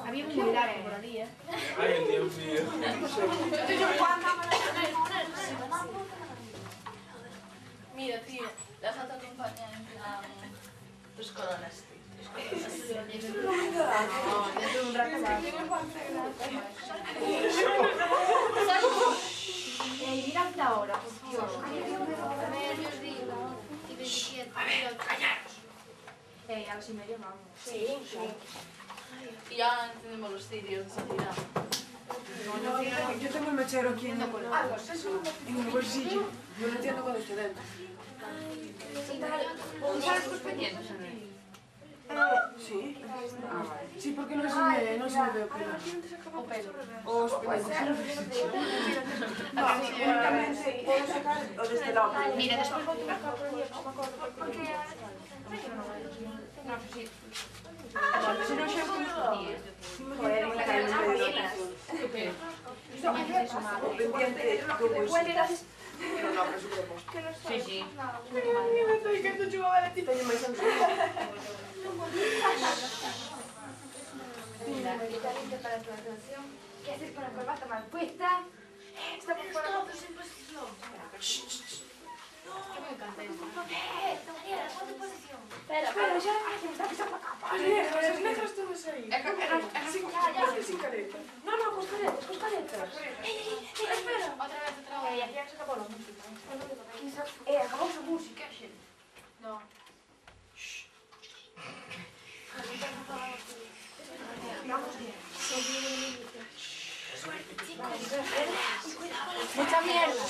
Había un muy largo por allí, Ay, Dios mío. Mira, tío, déjate acompañar en plan tus coronas, tío. No, dentro de un rato va. Mira hasta ahora, por Dios. A ver, yo os digo. Y 27. A ver, callaros. A las 1:30 vamos. Sí. Y ya entendemos los sitios de salida. Yo tengo el mechero aquí en el bolsillo. Yo no entiendo cuando estoy dentro. ¿Sabes tus pendientes, Andrés? ¿Sí? Ah, vale. Sí, porque no se me ve pelo. O pelo. O los pendientes. No, únicamente puedo sacar o de este lado. Mira, después voy a tocar por el porque... No sé si... Si no, siempre... Joder, me la caí en pelotas. O pendiente como es. Pero no, pero sí que lo puedo. Sí, sí. Me estoy quedando chugada de ti. Tengo más Para tu actuación. ¿Qué haces con la corbata mal puesta? Estamos por la posición. Me encanta esto. Daniela, ponte posición. Espera, ya me está pisando la capa. Las negras todas ahí. Sin careta. No, pues caretas. Espera. otra vez. Aquí ya se acabó la música. Acabamos la música, gente. No. Vamos bien. Mucha mierda.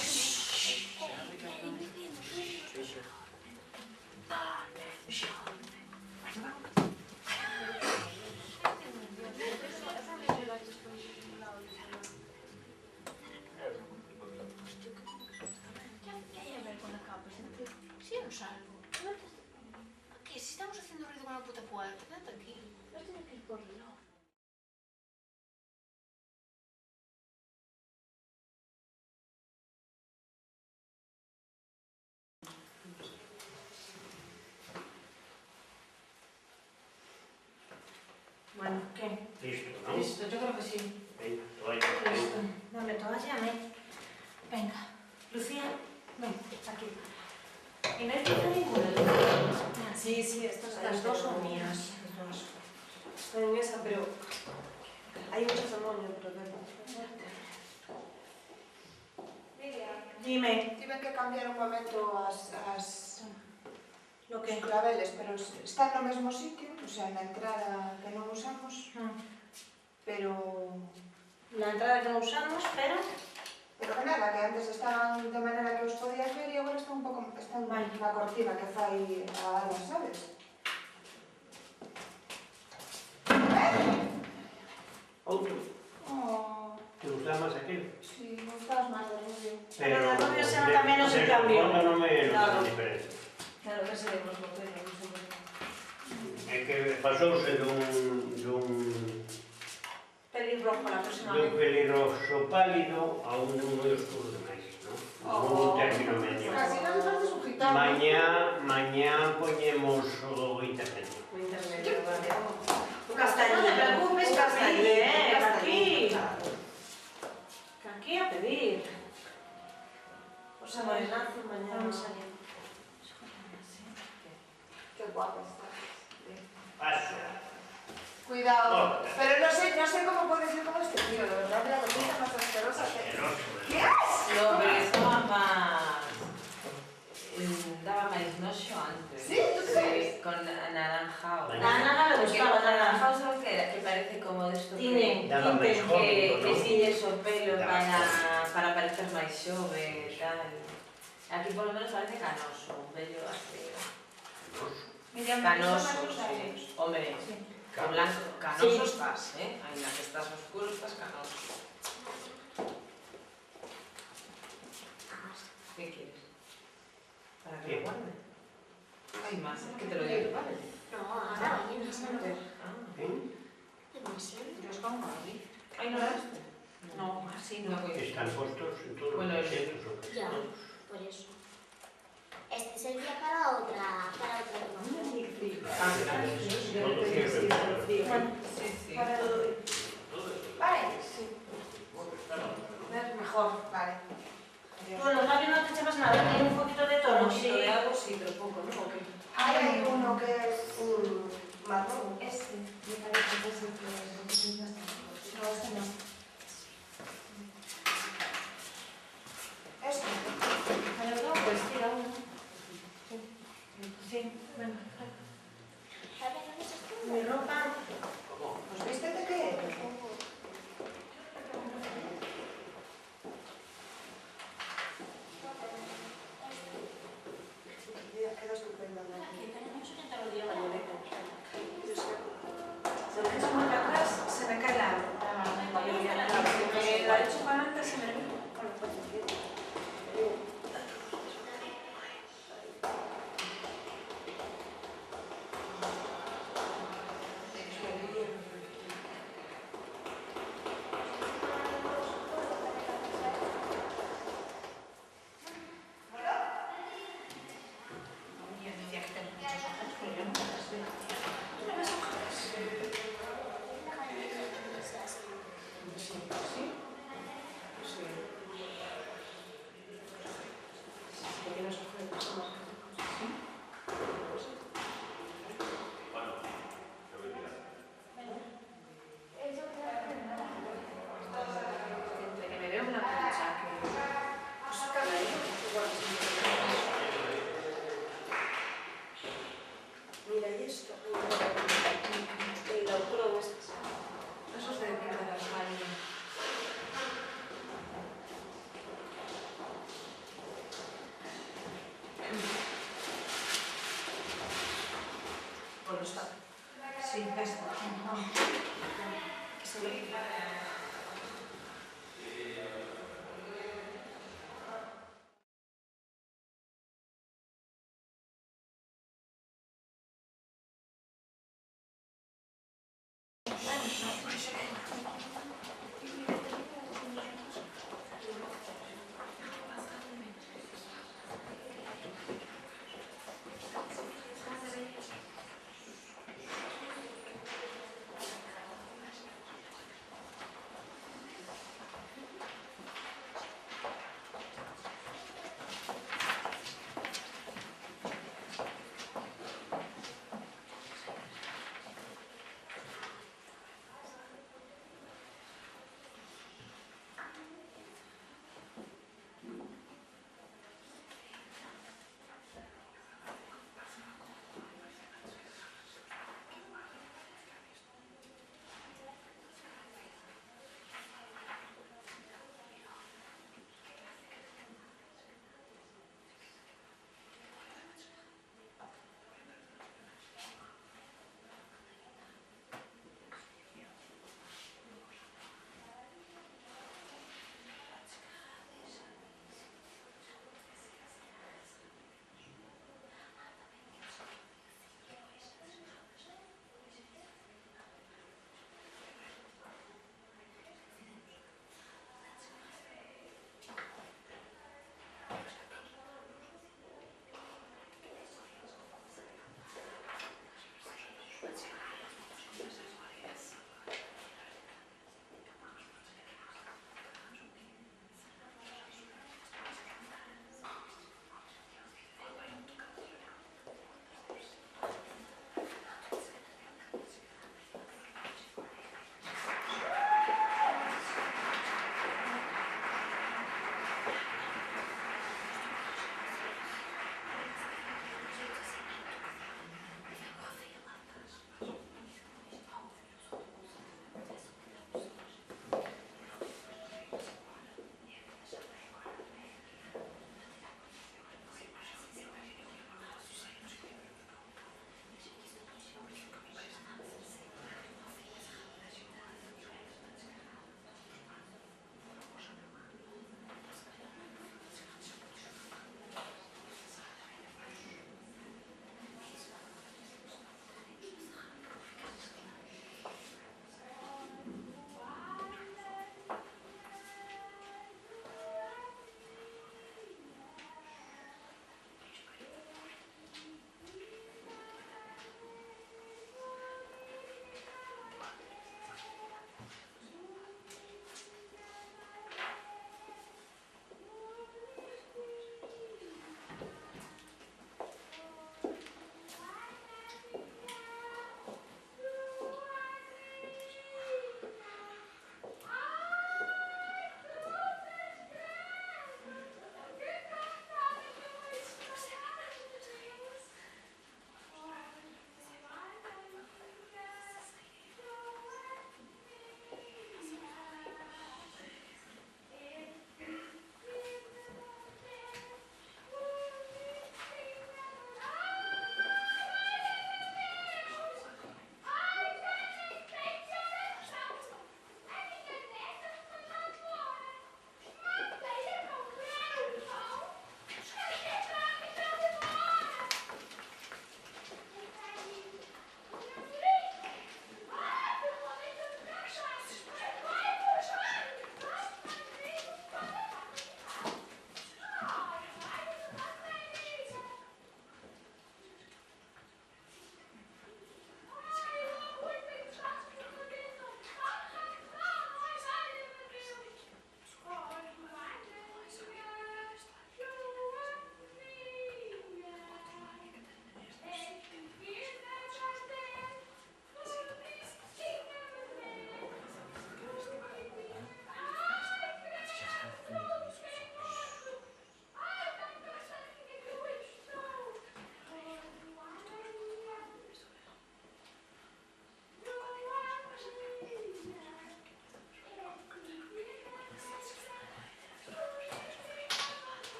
¿Qué hay a ver con la capa? Si yo no salgo. ¿Qué? Si estamos haciendo ruido con la puta puerta, quédate aquí. No tengo que ir por reloj. Bueno, ¿qué? Listo, ¿no? Listo, yo creo que sí. Venga, toalla. Listo. Dame toalla, Venga. Lucía, ven, aquí. ¿Y no hay que ninguna? Sí, estas dos son mías. Están en esa, pero hay muchas demonios, pero Dime. Tiven que cambiar un momento Lo que... os claveles, pero están no mesmo sitio, o sea, na entrada que non usamos, pero... La entrada que no usamos, pero... Pero que nada, que antes estaban de manera que os podías ver e agora están un pouco... Están na cortina que fai a alas, sabes? Outro. Oh, Te gusta máis aquel? sí, me gustabas máis do rubio. Pero la rubia se nota menos el cambio. De fondo non me Claro. nota diferencia. Claro que seremos los dedos. É que pasouse dun Pelirrojo la próxima dun vez. pelirrojo pálido a un moi oscuro demais, non? Un término medio. Casi non te pareces un gitano. Mañá poñemos o intermedio. O intermedio, vale. Tu castaño. No te preocupes, castaño, aquí. Aquí a pedir. O sea, morenazo mañana. Vamos allá. Qué guapa estás. Paso. Cuidado, pero no sé cómo puedes ir con este tío, de verdad, la cosita más asquerosa que... ¿Qué haces? No, pero estaba más... daba máis noxo antes. Sí, ¿tú crees? Con anaranjado. A Nana le gustaba, Nana. Anaranjado solo que era, que parece como de esto Tiene, Daba máis que cómico, non? silles o pelo Daba para parecer máis xove e tal. Aquí por lo menos parece canoso, un vello así. Canoso, sí. Hombre, con blanco, canoso estás, Ainda que estás oscuro, estás canoso. ¿Qué quieres? ¿Para que lo guarde? Hay más, que te lo digo, ¿vale? No, ahora viene a ser. Dios, ¿cómo? ¿Ay, no daste? No, así No no. voy. Están postos en todos Bueno, los asientos, o que Ya, todos. por eso. Este sería para otra promoción. Sí, sí. Vale. ¿Ves? Mejor, vale. Tú en los labios no te echas nada, tiene un poquito de tono, Un poquito sí. de algo, sí, pero poco, ¿no? ¿O qué? Ahí hay uno que es un marrón. Este, me parece que es el que ya está. No, este no. Este. Pero no, pues tira uno. Sí, bueno. Mi ropa. Pues vístete que... Queda estupenda. Si lo echo muy para atrás, se me cae la mayoría. Claro, porque la echo para adelante, se me ve. Yo decía que tengo muchos ojos, pero yo no me las veo. ¿Tú me ves ojos? Sí. Sí. Si tienes ojos de personas que sí. Entre que me veo una plancha que... Pues cada uno, igual Mira, y esto. El autor de estas. eso es de piedra de armario. Bueno, está. Sí, esta. Que se ve.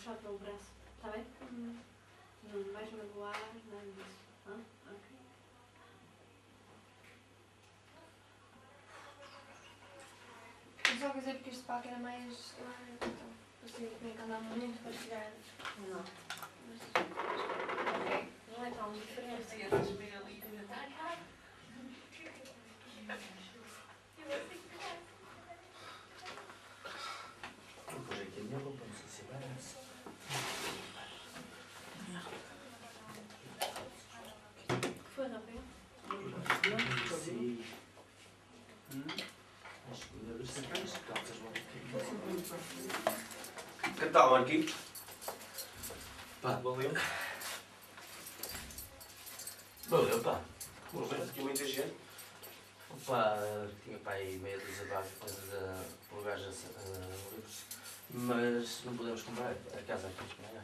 puxar pelo braço, está bem? Não vais magoar, nada disso. Ok. Eu só quer dizer porque este palco era mais... Então, assim, tinha que andar muito para chegar. Não. Ok, não é tão diferente. Depois aqui a minha roupa, não sei se parece. Que foi, Rafael? Sim. Acho que os sacanos de calças vão ficar. Que tal, Marquinhos? Pá, valeu. Valeu, pá. Pelo menos aqui muita gente. Opa, tinha para aí meia dúzia de coisas a plugar livros, mas não podemos comprar a casa aqui em Espanha.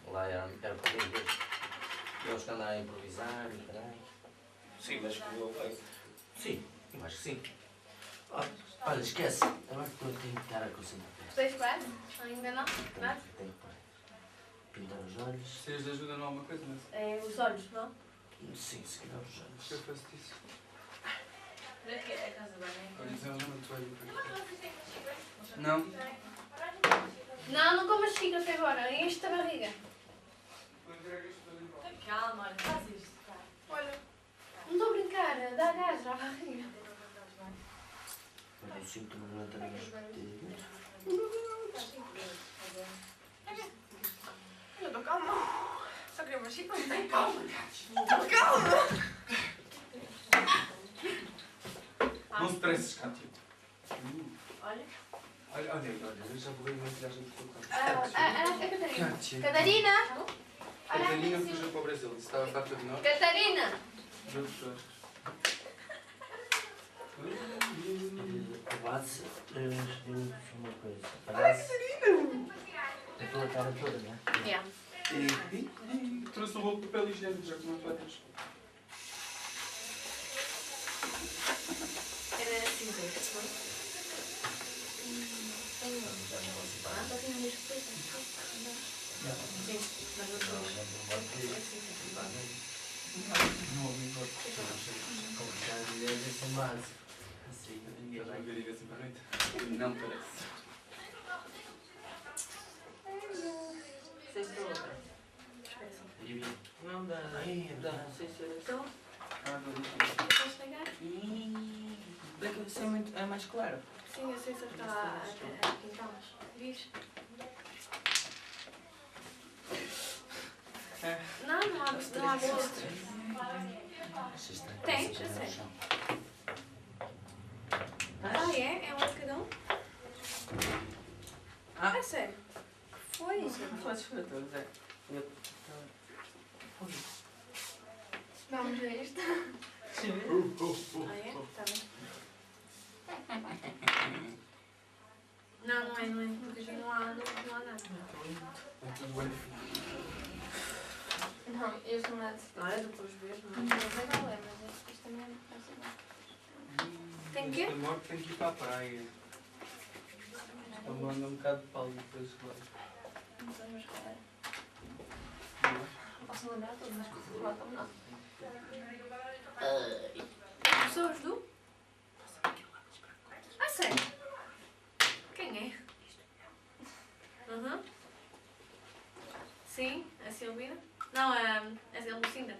Lá era para vender. Eles que andam a improvisar e caralho. Sim, mas comeu bem. Sim, eu acho que sim. Olha, esquece. Agora que eu tenho que estar a concentrar. Tens quase? Ainda não? Nada? Tenho que pintar os olhos. Precisas de ajuda em alguma coisa, não É os olhos, não? Sim, se calhar os olhos. Eu faço isso. Olha que é a casa bem, Olha, isso é um muito velho. Não? Não, não comas xícaras agora. Enche a barriga. Calma, olha, faz isto. Olha, não estou a brincar. Dá gás à barriga. Olha, eu sinto uma lâmpada nos dedos. Eu estou calma. Só queria uma xícara, não tem calma. Estou calma. Não se stresses, Cátia. Olha. Olha, eu já vou ver uma viagem de colocar. A Catarina. Cátia. Catarina. Catarina fugiu para o Brasil. Isso estava farta de nós. Catarina. Duas pessoas. A base, uma coisa. Parece. A tua cara toda, não é? Yeah. E trouxe um rolo de papel higiênico, já que não fazes. Era cinza, não? Estás a ver ir assim para a noite? Não parece. Sei se outra. Não dá. Não sei se é Então, Ah, não. podes pegar? Daqui vai ser muito. É mais claro. Sim, eu sei se está a pintá-las. Diz? Não, não há gosto. Tens, eu sei. Ah, é? É um de cada um? Ah. É sério? Que foi? Podes estou a dizer. Vamos ver isto. Sim. Ah, é? Está bem. Não, não é. Porque não há nada. É tudo bem. Não, eu sou nada de história, depois ver, mas não sei qual é, mas isto também não parece bem. Tem quê? Este amor tem que ir para a praia. Este amor anda um bocado de pau depois lá. Não sei, mas qual é? Não posso lembrar todas, mas lá estão não. Pessoas do? Ah, sério? Quem é? Sim, a Silvina? Não, a Lucinda.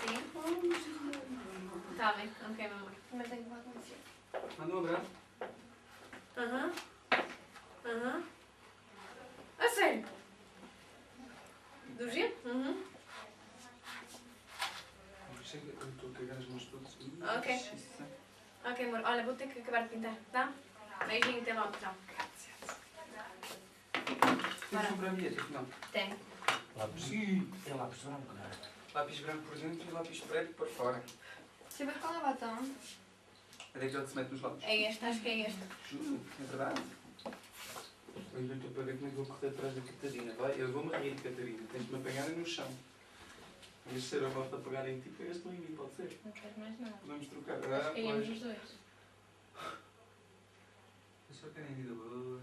Sim. Tá bem, ok, meu amor. Também tenho que falar com você. Manda um abraço. A sério? Do Gil? Chega, eu estou a cagar as mãos todas. Ok. Ok, amor. Olha, vou ter que acabar de pintar, tá? Beijinho, até logo, tchau. Tens um branco, não? Tem. Lápis. É lápis branco, não é? Lápis branco por dentro e lápis preto por fora. Deixa eu ver qual é o batom. Onde é que ele se mete nos lábios? É este, acho que é este. Juro, é verdade. Eu ainda estou para ver como é que vou correr atrás da Catarina. Vai, eu vou-me rir de Catarina. Tens de me apanhar no chão. Em vez de ser a volta a pegar em ti, pegas-te em mim, pode ser? Não quero mais nada. Podemos trocar. Queríamos Pois. os dois. Eu só quero em vida boa.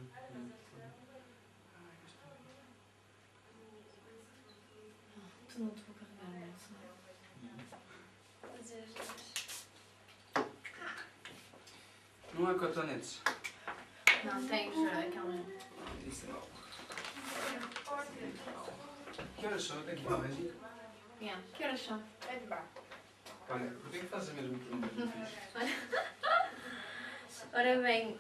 não te vou carregar muito, senão. Não há cotonetes. Não, tens aquela. Isso é mau. Que horas são? Até que horas? Yeah. Que horas são? Olha, porquê que fazes a mesma pergunta que eu fiz? Ora bem,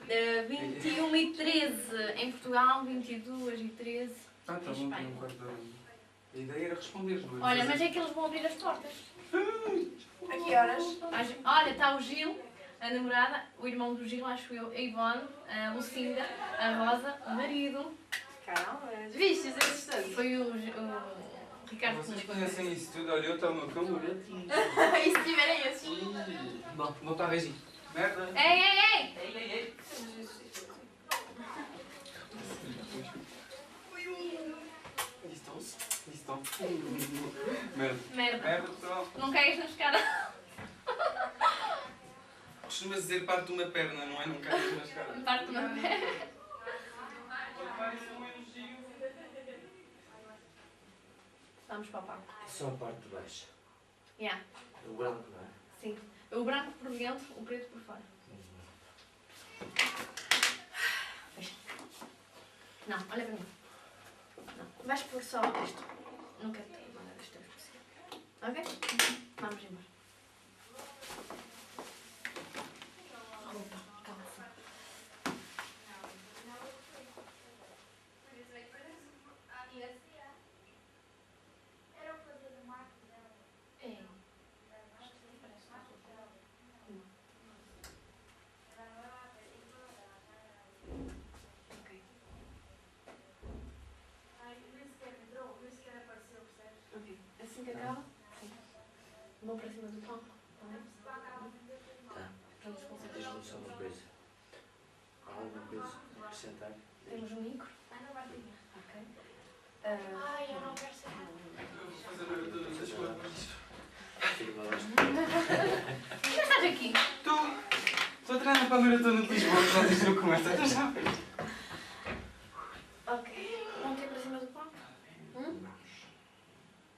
21h13 em Portugal, 22h13 Ah, tá em bom, tem Espanha. um quarto de hora. A ideia era responder, não é? Olha, mas é que eles vão abrir as portas. A que horas? Olha, está o Gil, a namorada, o irmão do Gil, acho eu, a Ivone, a Lucinda, a Rosa, o marido. Caramba, Viste, é assustante. Foi o Ricardo que Vocês me conhecem isso tudo? Olha, eu estou no cão, olha. E se tiverem assim? Bom, vou para a Regi. Merda! Ei, ei, ei! Ei, ei, ei! Estão. Merda. Merda. Merda, pessoal. Não caias na escada. Costumas dizer parte de uma perna, não é? Não caias na escada. Parte de uma perna. Vamos para o palco. Só a parte de baixo. Yeah. O branco, não é? Sim. O branco por dentro, o preto por fora. Não, olha para mim. Não. Vais pôr só isto. Não quero ter nada dos teus possível. Ok? Vamos embora. Opa, calma. É. Ok. Assim que acaba? Sim. Vou para cima do palco. Tá bem? Tá. Vamos concentrar. Diz-me só uma coisa. Há alguma coisa a acrescentar? Temos um micro. Ok. Ai, eu não quero ser. Já estás aqui? Estou a treinar para a maratona de Lisboa, já disse no começo, até já. Ok. Vamos ter para cima do palco?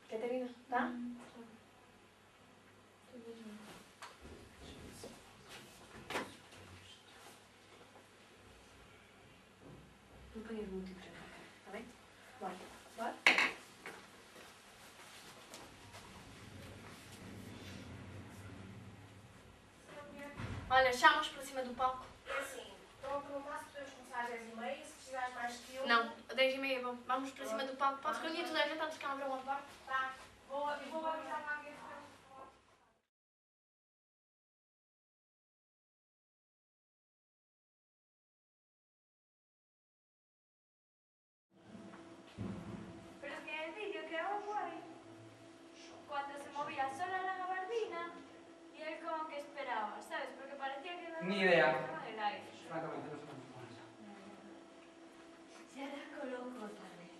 Catarina, tá? Não ponhas muito em frente, tá bem? Bora. Bora? Olha, chamas para cima do palco. É assim, estão a perguntar se podemos começar às 10h30, se precisares mais que eu. Não, 10h30, vamos para cima do palco. Podes reunir toda a gente antes que ela abra uma porta? Tá, vou avisar para alguém. Pero es que en el vídeo quedaba guay. Cuando se movía sola la gabardina y él como que esperaba, ¿sabes? Porque parecía que no Ni idea. estaba en el aire. Francamente, no sé cómo funciona. Ya la coloco otra vez.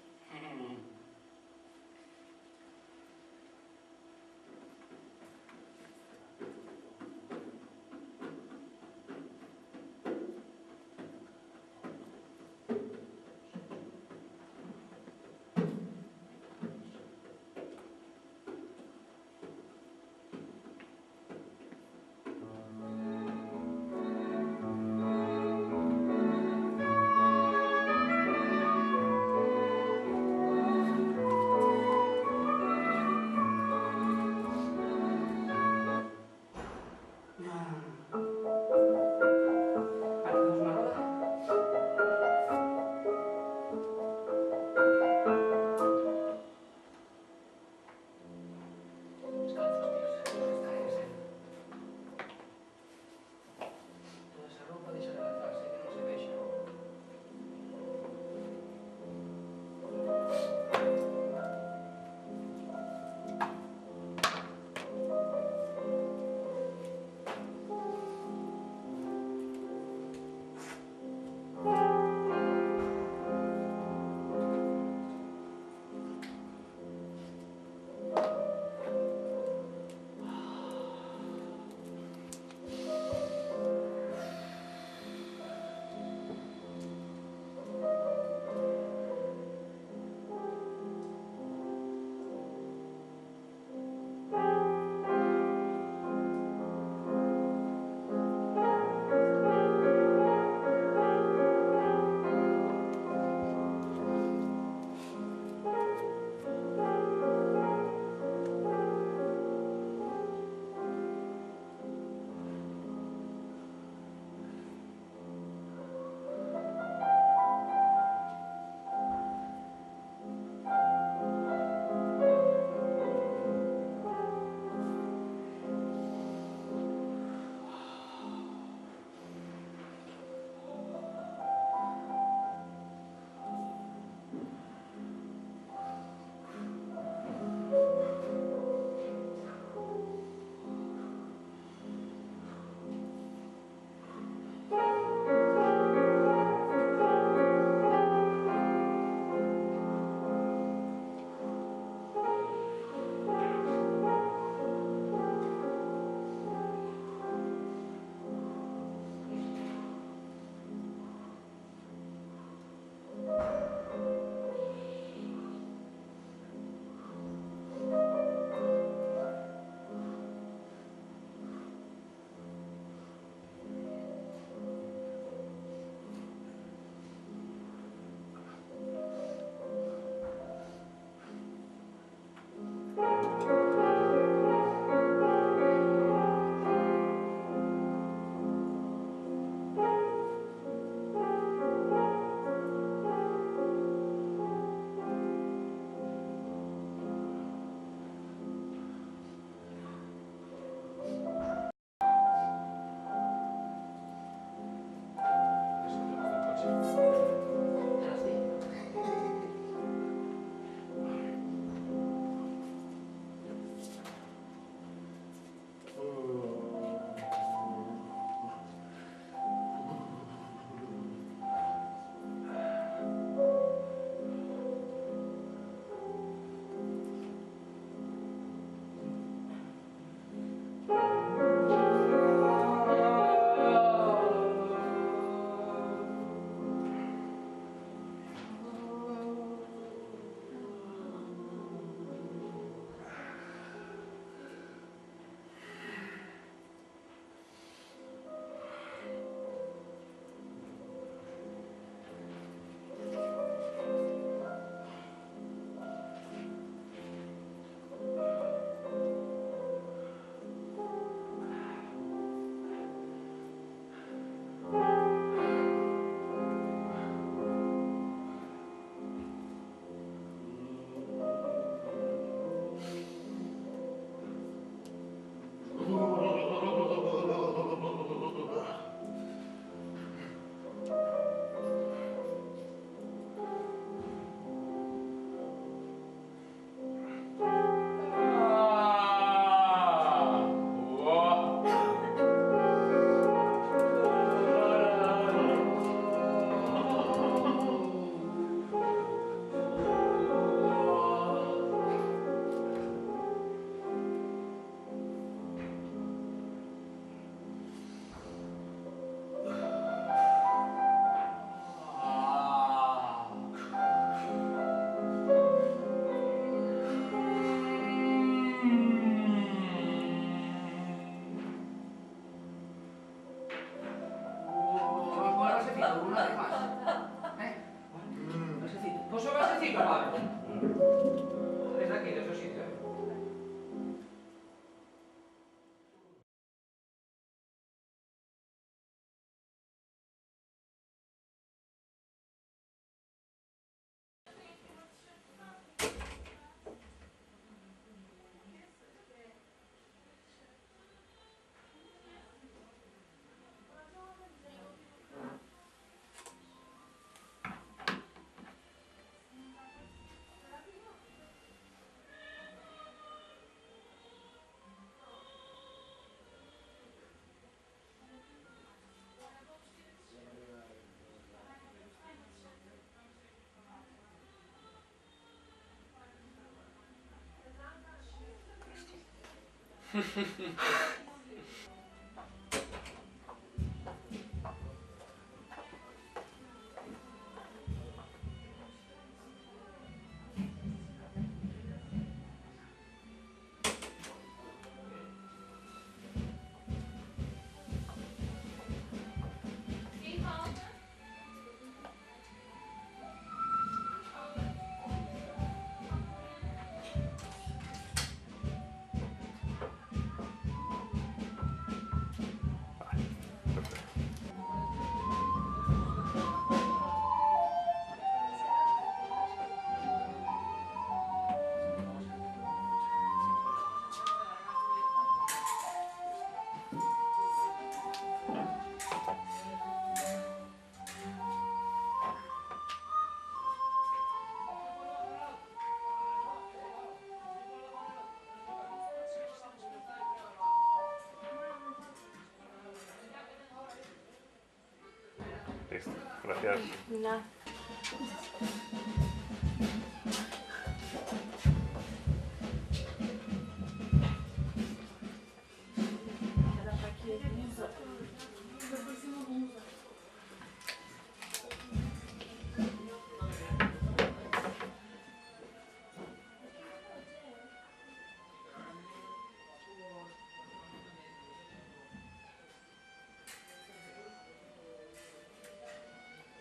Listo, gracias. No.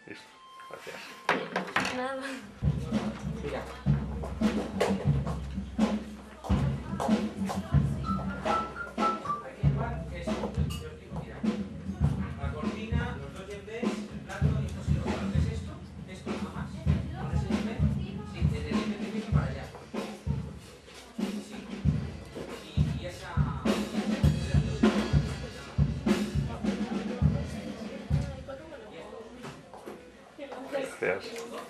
Listo, gracias. Nada. Mira. Aquí el bar es, yo os digo, mira, la cortina, los dos yembés, el plato y esto sí lo que es esto nada más. Con ese yembé, sí, desde el yembé que viene para allá. Sí. Y esa... Gracias.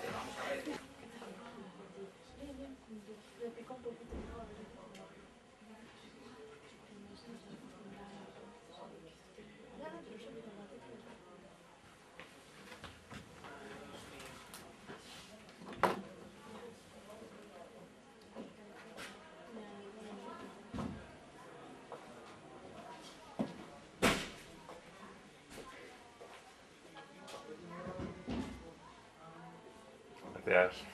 Gracias.